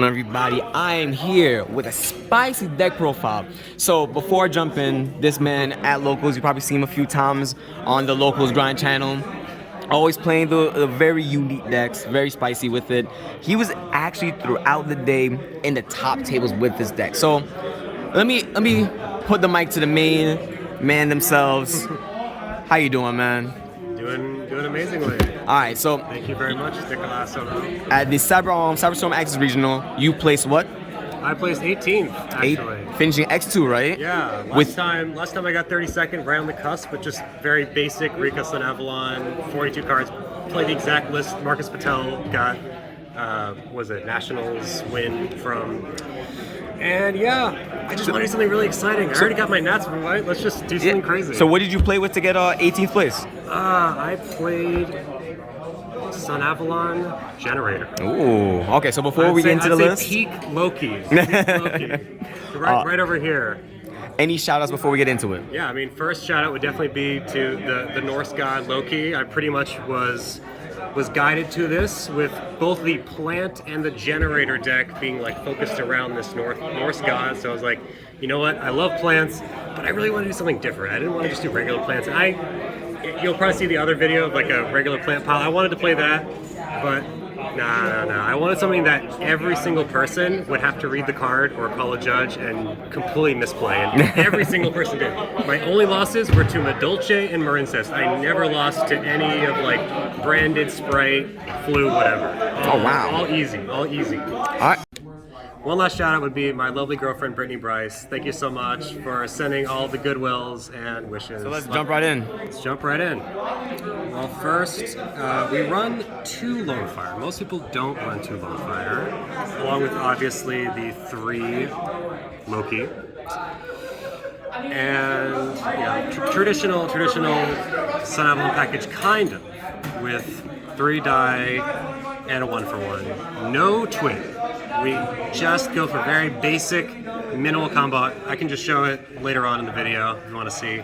Everybody, I am here with a spicy deck profile. So before I jump in, this man at Locals, you probably seen him a few times on the Locals Grind channel. Always playing the very unique decks, very spicy with it. He was actually throughout the day in the top tables with this deck. So let me put the mic to the main man themselves. How you doing, man? Doing amazingly. All right, so Thank you very much, Rikka Sunavalon. at the Cyberstorm Access Regional, you placed what? I placed 18th, actually. Finishing X2, right? Yeah, last time I got 32nd, right on the cusp, but just very basic Rikka Sunavalon, 42 cards. Played the exact list. Marcus Patel got, was it Nationals win from. And yeah, I just wanted something really exciting. I already got my Nats, but right? Let's just do something crazy. So what did you play with to get 18th place? I played Sunavalon Generator. Ooh, okay, so before we get into the list, peak Loki. Right over here. Any shout outs before we get into it? Yeah, I mean, first shout out would definitely be to the Norse god Loki. I pretty much was guided to this with both the plant and the generator deck being like focused around this Norse god. So I was like, you know what? I love plants, but I really want to do something different. I didn't want to just do regular plants. You'll probably see the other video of like a regular plant pile. I wanted to play that, but no. I wanted something that every single person would have to read the card or call a judge and completely misplay. And every single person did. My only losses were to Madolce and Marincest. I never lost to any of like branded Sprite, Flu, whatever. Oh wow. All easy. All right. One last shout out would be my lovely girlfriend, Brittany Bryce. Thank you so much for sending all the goodwills and wishes. So let's jump right in. Let's jump right in. Well, first, we run 2 Lone Fire. Most people don't run 2 Lone Fire, along with obviously the 3 Loki. And traditional Sunavalon package, kind of, with 3 die and a 1-for-1. No twin. We just go for very basic, minimal combo. I can just show it later on in the video if you want to see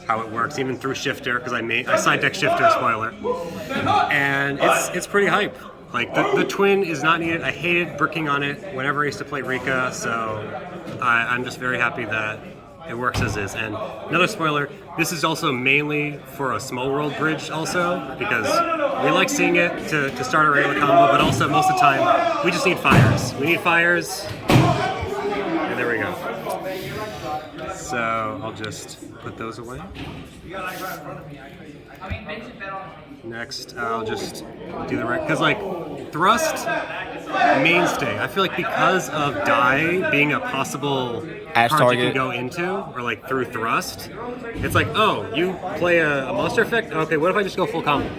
how it works, even through Shifter, because I side deck Shifter, spoiler. And it's pretty hype. Like, the twin is not needed. I hated bricking on it whenever I used to play Rikka, so I'm just very happy that it works as is. And another spoiler, this is also mainly for a small world bridge also, because we like seeing it to start a regular combo, but also most of the time, we just need fires. We need fires, and there we go. So I'll just put those away. Next, I'll just do the because like thrust mainstay. I feel like because of die being a possible Ash card target you can go into, or like through thrust, it's like, oh, you play a monster effect? Okay, what if I just go full combo?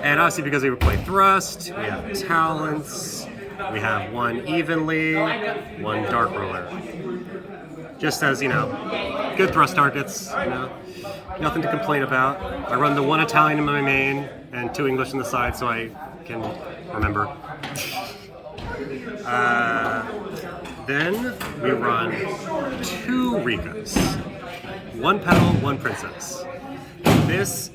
And obviously because we would play thrust, we have talents, we have 1 evenly, 1 dark roller. Just as, good thrust targets, nothing to complain about. I run the 1 Italian in my main and 2 English on the side so I can remember. Then we run 2 Rikkas. 1 petal, 1 princess. This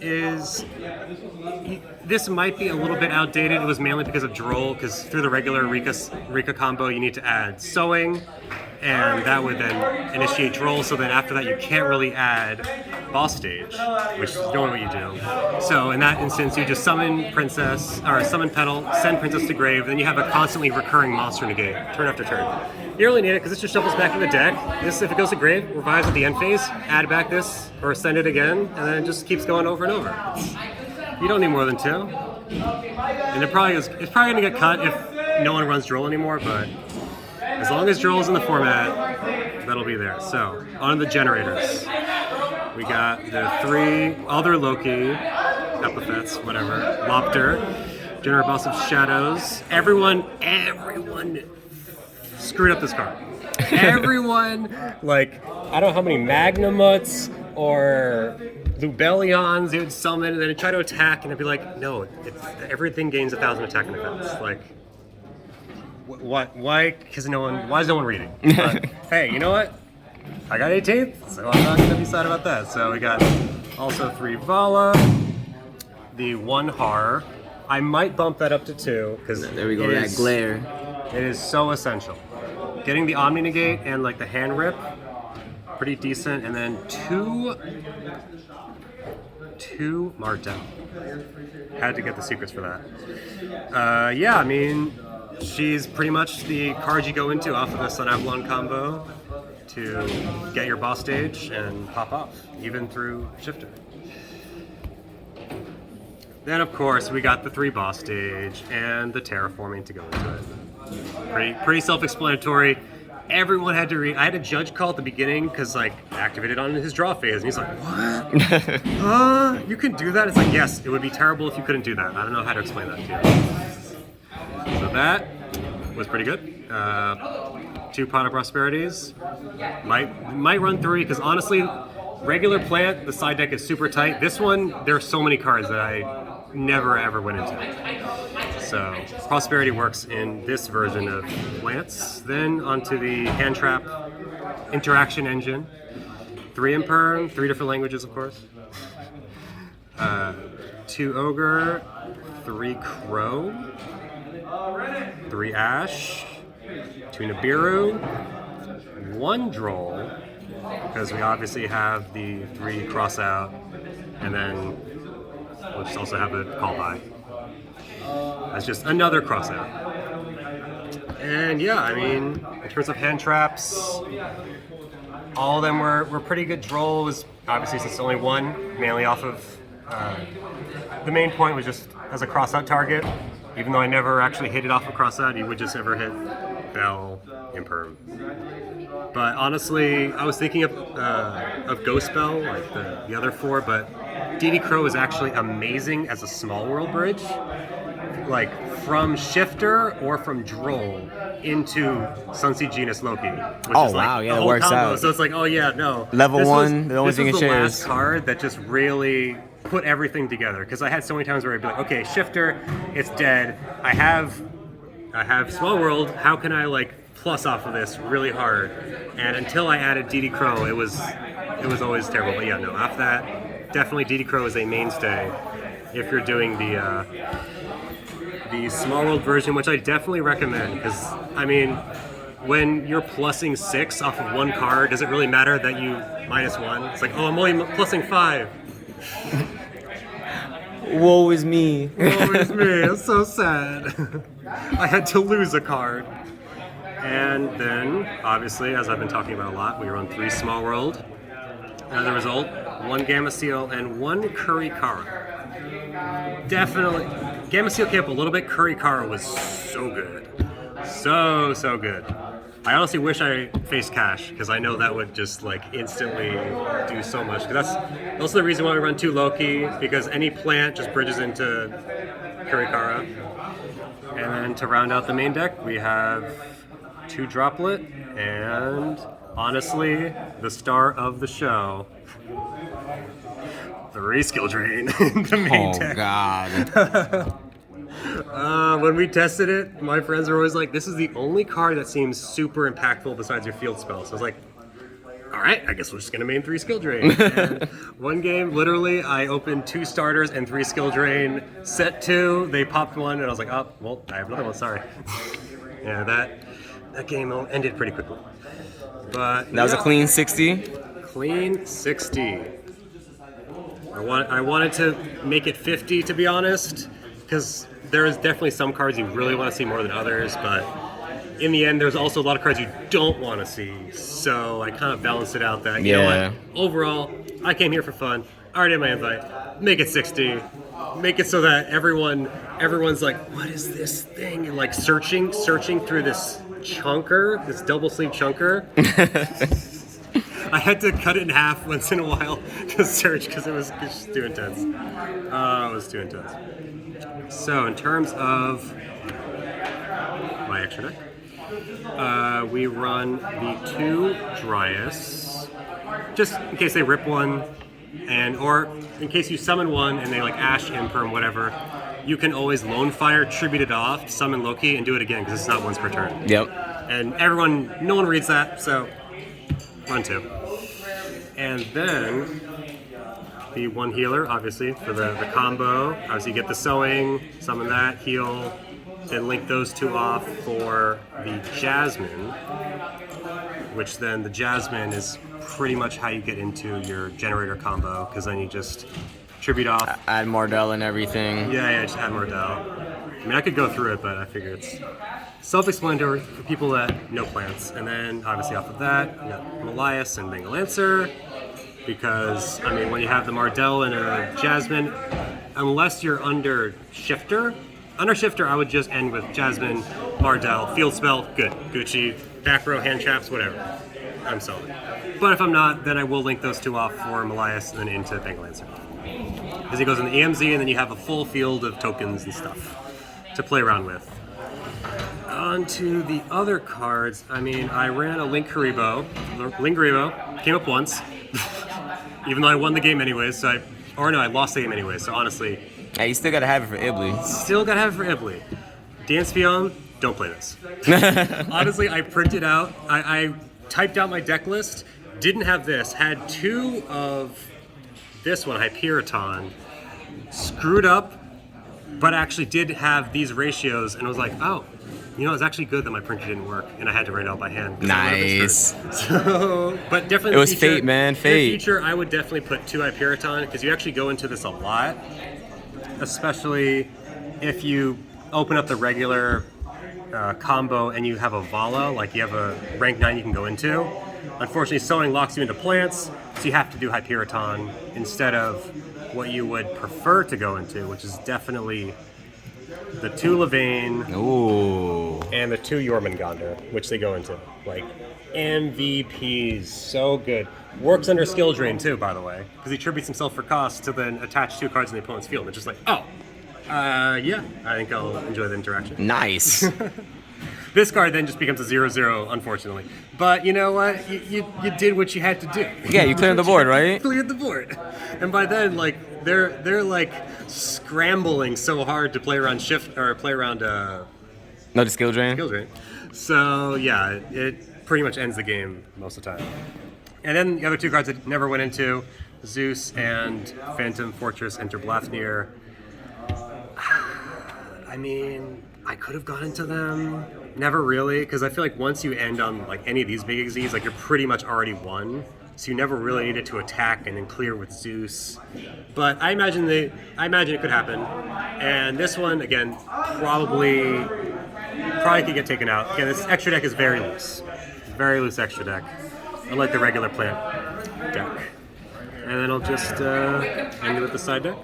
might be a little bit outdated. It was mainly because of Droll, because through the regular Rikka combo you need to add sewing, and that would then initiate Droll, so then after that you can't really add boss stage, which is normally what you do. So in that instance you just summon princess, or summon petal, send princess to grave, then you have a constantly recurring monster negate, turn after turn. You don't really need it because this just shuffles back in the deck. This, if it goes to grave, revives at the end phase, add back this, or send it again, and then it just keeps going over and over. You don't need more than 2. And it's probably going to get cut if no one runs Droll anymore, but as long as Droll's in the format, that'll be there. So, on to the generators. We got the 3 other Loki, epithets, whatever, Lopter, Generator Boss of Shadows. Everyone screwed up this card. Everyone, like, I don't know how many Magnamuts or Lubellions they would summon, and then they'd try to attack, and it'd be like, no, everything gains 1,000 attack and defense. Like, why? Because why is no one reading? But, hey, you know what? I got 18th, so I'm not going to be sad about that. So we got also 3 Vala, the 1 Har. I might bump that up to 2 because there we go. That glare. It is so essential. Getting the Omni Negate and like the hand rip, pretty decent, and then two Martel. Had to get the secrets for that. Yeah, I mean, she's pretty much the card you go into off of the Sun Avalon combo to get your boss stage and pop off, even through Shifter. Then, of course, we got the 3 boss stage and the terraforming to go into it. Pretty self-explanatory. Everyone had to read. I had a judge call at the beginning because like activated on his draw phase, and he's like, "What? You can do that?" It's like, yes, it would be terrible if you couldn't do that. I don't know how to explain that to you. So that was pretty good. 2 Pot of Prosperities. Might run 3 because honestly, regular plant, the side deck is super tight. This one, there are so many cards that I never ever went into. So Prosperity works in this version of plants. Then onto the hand trap interaction engine. 3 Imperm, 3 different languages, of course. 2 Ogre, 3 Crow, 3 Ash, 2 Nibiru, 1 Droll, because we obviously have the 3 cross out, and then we'll just also have a call by. That's just another cross out. And yeah, I mean, in terms of hand traps, all of them were pretty good. Droll was obviously, since it's only 1, mainly off of the main point was just as a cross out target. Even though I never actually hit it off a cross out, you would just never hit Bell, Imperm. But honestly, I was thinking of Ghost Bell, like the other 4, but DD Crow is actually amazing as a small world bridge. Like from Shifter or from Droll into Sunseed Genus Loki. Which Oh is like wow, yeah, the it whole works combo. out. So it's like, oh yeah, no. Level 1, the only thing it This was the shares. last card that just really put everything together. Because I had so many times where I'd be like, okay, Shifter, it's dead. I have Small World. How can I like plus off of this really hard? And until I added DD Crow, it was always terrible. But yeah, no. After that, definitely DD Crow is a mainstay if you're doing the Small World version, which I definitely recommend. Because I mean, when you're plussing 6 off of 1 card, does it really matter that you -1? It's like, oh, I'm only plussing 5. Woe is me. Oh, it's me. It's so sad. I had to lose a card. And then, obviously, as I've been talking about a lot, we run 3 Small World. As a result, 1 Gamma Seal and 1 Kurikara. Definitely. Gamma Seal came up a little bit. Kurikara was so good. So good. I honestly wish I faced Cash, because I know that would just like instantly do so much. Because that's also the reason why we run 2 Loki, because any plant just bridges into Kurikara. And then to round out the main deck, we have 2 Droplet, and honestly, the star of the show, 3 Skill Drain in the main deck. Oh god. When we tested it, my friends were always like, this is the only card that seems super impactful besides your field spell. So I was like, alright, I guess we're just gonna main 3 Skill Drain. And one game, literally, I opened 2 starters and 3 Skill Drain. Set 2, they popped 1, and I was like, oh, well, I have another one, sorry. Yeah, that game ended pretty quickly. But That was a clean 60. Clean 60. I wanted to make it 50, to be honest, because there is definitely some cards you really want to see more than others, but in the end, there's also a lot of cards you don't want to see. So I kind of balanced it out that, you know what, overall, I came here for fun. I already had my invite. Make it 60. Make it so that everyone's like, what is this thing? And like searching through this chunker, this double sleeve chunker. I had to cut it in half once in a while to search because it was just too intense. It was too intense. So in terms of my extra deck, we run the 2 Dryas, just in case they rip one, or in case you summon one and they like Ash, Imperm, whatever, you can always Lone Fire, tribute it off, summon Loki, and do it again because it's not once per turn. Yep. And no one reads that, so run 2. And then the 1 healer, obviously, for the combo. Obviously, you get the sewing, summon that, heal, then link those two off for the Jasmine, which then the Jasmine is pretty much how you get into your generator combo, because then you just tribute off. Add Mardell and everything. Yeah, just add Mardell. I mean, I could go through it, but I figure it's self-explanatory for people that know plants. And then, obviously, off of that, you got Malias and Bengal Lancer, because, I mean, when you have the Mardell and a Jasmine, unless you're under Shifter, I would just end with Jasmine, Mardell, Field Spell, good. Gucci, back row, hand traps, whatever. I'm solid. But if I'm not, then I will link those two off for Malias and then into Bengal Lancer. Because he goes in the EMZ, and then you have a full field of tokens and stuff to play around with. On to the other cards. I mean, I ran a Link Haribo. Came up once. Even though I won the game anyways, I lost the game anyways, so honestly... Hey, you still gotta have it for Ibli. Still gotta have it for Ibli. Dance Fion, don't play this. Honestly, I printed out, I typed out my deck list, didn't have this, had two of this one, Hyperiton, screwed up, but actually did have these ratios, and was like, oh, you know, it's actually good that my printer didn't work, and I had to write it out by hand. Nice. So, but definitely it was fate, man, fate. In the future, I would definitely put two Hyperiton, because you actually go into this a lot, especially if you open up the regular combo and you have a Vala, like you have a rank 9 you can go into. Unfortunately, sewing locks you into plants, so you have to do Hyperiton instead of what you would prefer to go into, which is definitely the two Levain and the two Jormungandr, which they go into. Like, MVPs, so good. Works under skill drain too, by the way, because he tributes himself for cost to then attach two cards in the opponent's field. It's just like, yeah, I think I'll enjoy the interaction. Nice. This card then just becomes a 0/0, unfortunately. But you know what? You did what you had to do. Yeah, you cleared the board, right? Cleared the board. And by then, like, they're like scrambling so hard to play around No, the skill drain. Skill drain. So yeah, it pretty much ends the game most of the time. And then the other two cards that never went into, Zeus and Phantom Fortress enter Blathnir. I mean, I could have gone into them. Never really, because I feel like once you end on like any of these big Xyzs, like you're pretty much already won. So you never really needed to attack and then clear with Zeus. But I imagine it could happen. And this one, again, probably could get taken out. Again, this extra deck is very loose. Very loose extra deck. Unlike the regular plant deck. And then I'll just end it with the side deck.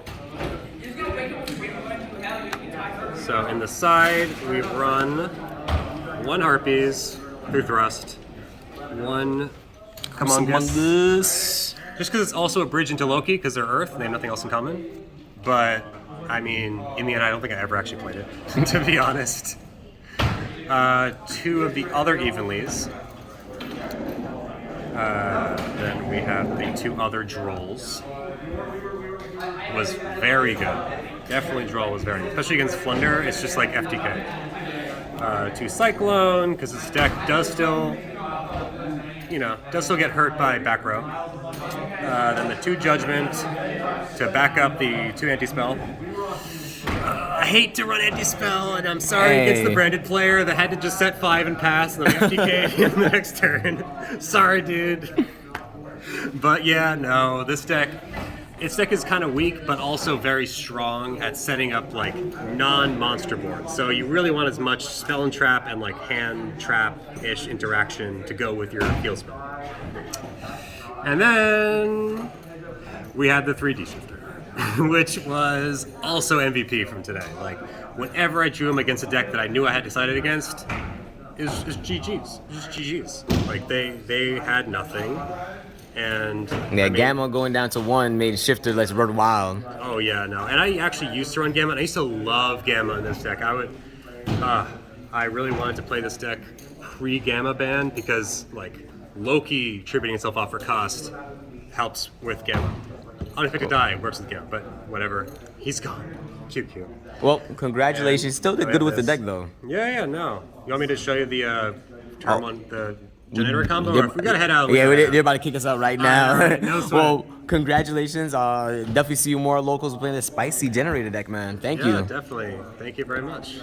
So in the side, we run one Harpies through Thrust, one Humongous. Just because it's also a bridge into Loki, because they're Earth and they have nothing else in common. But, I mean, in the end, I don't think I ever actually played it, to be honest. Two of the other Evenlies. Then we have the two other Drolls. Was very good. Definitely Droll was very good. Especially against Flunder, it's just like FTK. Two Cyclone, because this deck does still get hurt by back row. Then the two Judgment to back up the two Anti-Spell. I hate to run Anti-Spell, and I'm sorry against the branded player that had to just set 5 and pass and then FTK in the next turn. Sorry, dude. But yeah, no, its deck is kind of weak, but also very strong at setting up like non-monster boards. So you really want as much spell and trap and like hand trap-ish interaction to go with your field spell. And then we had the 3D shifter, which was also MVP from today. Like whenever I drew him against a deck that I knew I had decided against, it was just GG's. Just GG's. Like they had nothing. And yeah, Gamma going down to 1 made Shifter less run wild. Oh yeah, no. And I actually used to run Gamma, and I used to love Gamma in this deck. I really wanted to play this deck pre-Gamma ban because like Loki tributing itself off for cost helps with Gamma. Unexpected Die works with Gamma, but whatever. He's gone. Cute. Well, congratulations. Still did good with the deck though. Yeah, no. You want me to show you the term on the Generator combo? Or if we gotta head out. Yeah, they're about to kick us out right now. Right, no sweat. Well, congratulations. Definitely see you more locals playing the spicy Generator deck, man. Thank you. Yeah, definitely. Thank you very much.